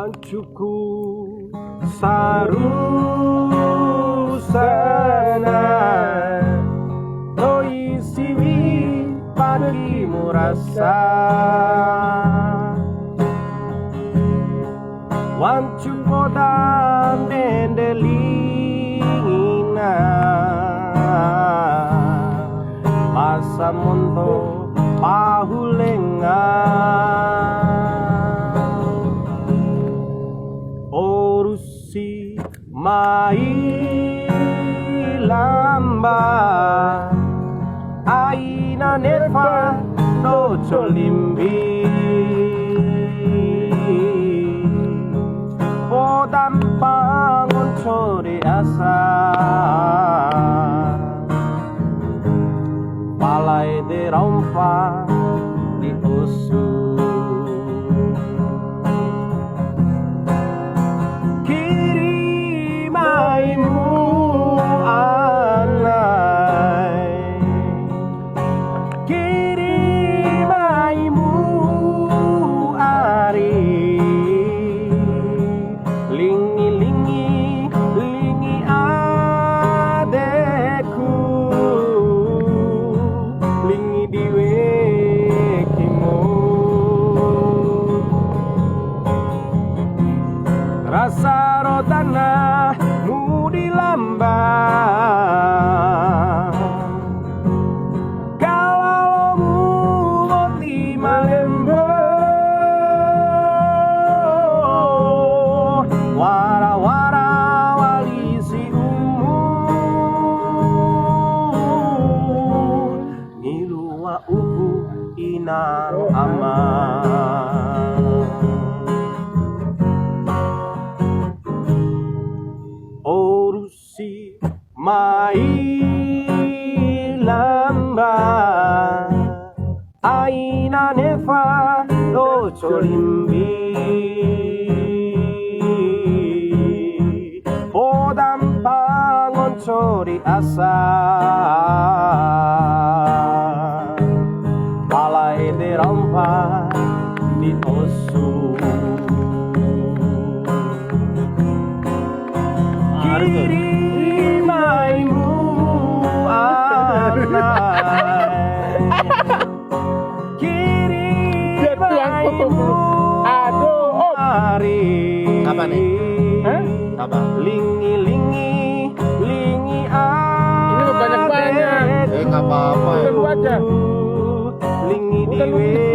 Wancuku sarusana Toi siwi pagi murasa Wancuko dan dendelingina Pasamonto pahulenga Orusi mai lamba Aina neva no cholimbi Podam pangon chore asa Palai de rompa di usu Rasa rodana mudi lamba Kalau mu moti malembo Wara-wara wali si umu Nilua ubu inaro aman Orusi mai lamba Aina neva do cholimbi Podam pangon chori asa Palai de rompa di osu Kirimaimu anai Kirimaimu hari Apa nih? Hah? Apa? Lingi Ini banyak-banyak. Nggak apa-apa ya. Udah lu aja. Lingi Udah lu diwe